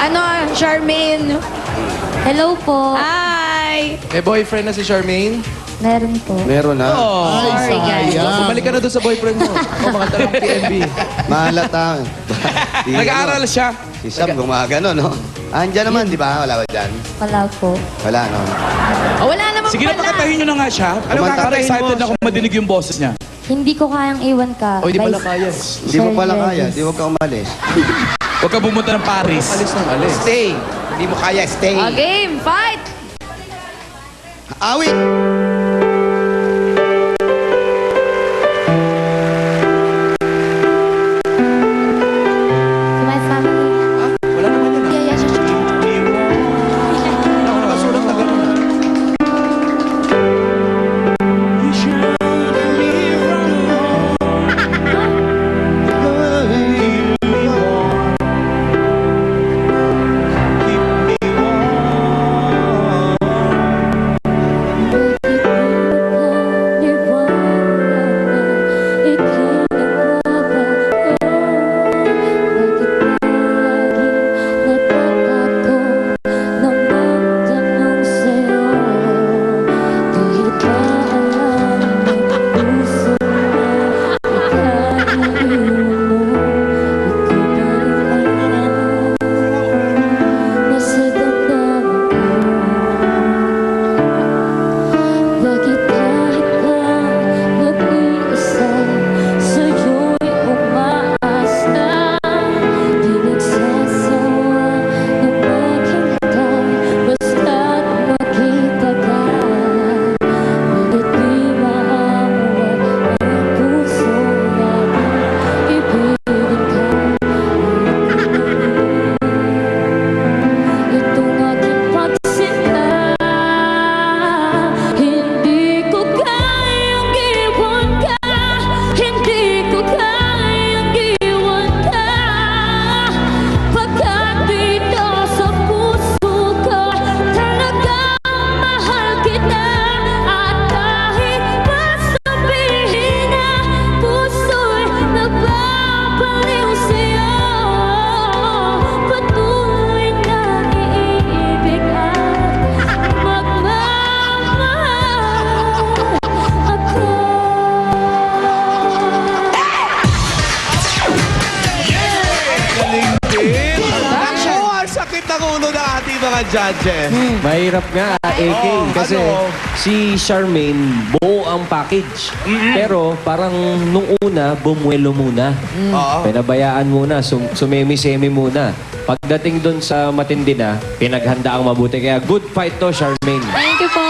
Ano, Charmaine? Hello po. Hi! May boyfriend na si Charmaine? Meron po. Meron na. Sorry, guys. Bumalik ka na doon sa boyfriend mo. O mga talang PNB. Mahalata. Nag-aaral siya. Si Sam gumagano, no? Andiyan naman, di ba? Wala ba dyan? Wala po. Wala, no? Oh, wala naman Sige na, pala. pakatahin nyo na nga siya. Ano Kumanta ka, tayo excited mo. ako madinig yung boses niya. Hindi ko kayang iwan ka. O, hindi pala Guys, kaya. Hindi mo Sir pala kaya. Dennis. Di huwag ka umalis. Huwag ka pumunta ng Paris. Alis ng alis. Stay. Hindi mo kaya, stay. Game, fight! Awit! To my family. Wala naman yun. Yeah, yeah, sure. Nakasulat na gano'n. Bakit kahit pa nag-iisa sa'yo'y umaasa? Di nagsasawa na maghintay basta't makita ka. Bakit di maaawa ang puso natin ibigin ka? Itong aking pagsinta, hindi ko kayang iwan ka. Hindi ko kayang iwan ka. Pagkat dito sa puso ko talagang mahal kita. At kahit pa sabihin na puso'y nagbabaliw sa'yo, patuloy na iibig at magmamahal ako. Galing din. Naku, ang sakit ng ulo ng ating mga judges. Mahirap nga, AK. Kasi si Charmaine, buo ang package. Pero parang nung una, bumuelo muna. Oo. Pinabayaan muna, sumemi-semi muna. Pagdating doon sa matindi na, pinaghanda ang mabuti. Kaya good fight to, Charmaine. Thank you po.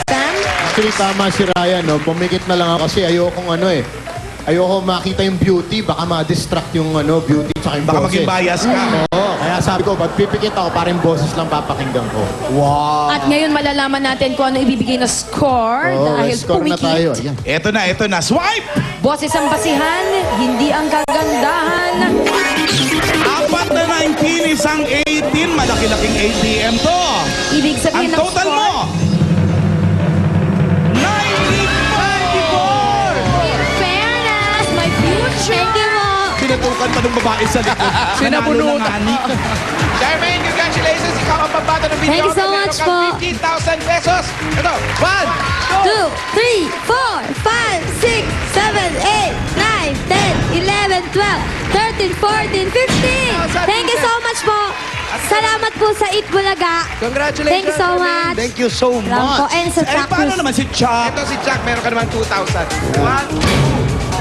Sam? Actually, tama si Ryan, no? Pumikit na lang ako kasi ayokong ayoko makita yung beauty, baka ma-distract yung beauty tsaka yung Baka boses. maging bias ka. Oo, kaya sabi ko, pag pipikit ako, parang boses lang papakinggan ko. Wow! At ngayon malalaman natin kung ano ibibigay na score Oo, dahil score na pumikit. tayo. Ayan. Ito na. Swipe! Boses ang basihan, hindi ang kagandahan. 4 na 19, isang 18. Malaki-laking ATM to. Ibig Ang sabihin ng total score, mo, 94! in fairness, my future. Thank you po. Pinatukan pa ng babae sa likod. Sinabunutan. Nanalo ng ani. Charmaine, congratulations! Ikaw ang pambata ng video. Thank you so much po. 15,000 pesos. Ito, 1, 2, 3, 4, 5, 6, 7, 8, 9, 10, 11, 12, 13, 14, 15. Thank you so much po. Salamat po sa Eat Bulaga. Congratulations, Thank you so Charmaine. much. Thank you so Salamat po. much. And sa Eh, paano practice. naman si Chuck? Ito si Jack, meron ka naman 2,000. 1,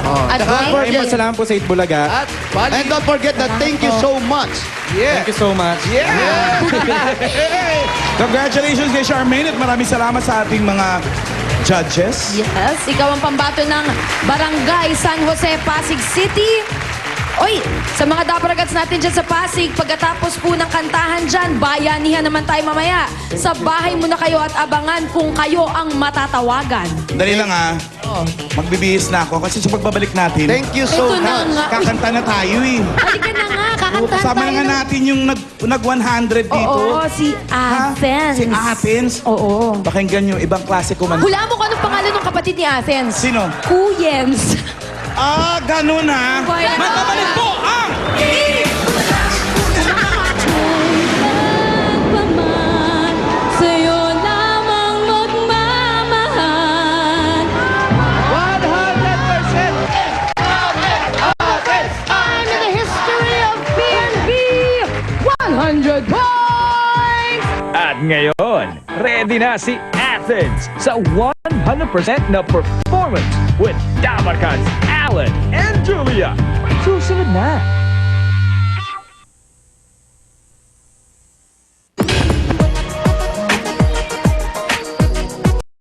At Don't forget. Salamat po sa Eat Bulaga. at bali. And don't forget that thank you so much. Yeah. Thank you so much. Yeah! Congratulations kay Charmaine at maraming salamat sa ating mga judges. Yes, ikaw ang pambato ng Barangay San Jose, Pasig City. Oy, sa mga daparagats natin dyan sa Pasig, pagkatapos po ng kantahan dyan, bayanihan naman tayo mamaya. Sa bahay muna kayo at abangan kung kayo ang matatawagan. Dali lang magbibihis na ako kasi sa pagbabalik natin, Thank you so Ito na much. nga. kakanta na tayo eh. Halika na nga, kakantahan Kasama tayo. na nga natin yung nag-100 dito. Oo, si Ha? Athens. Si Athens? Oo. Pakinggan nyo, ibang klase kumanta. Hula mo kung anong pangalan ng kapatid ni Athens. Sino? Kuyens. Ah, ganun ah. Kaya- Magbabalik po ang At ngayon, ready na si Athens sa 100% na performance with Dabarkads Alan and Julia. Susunod na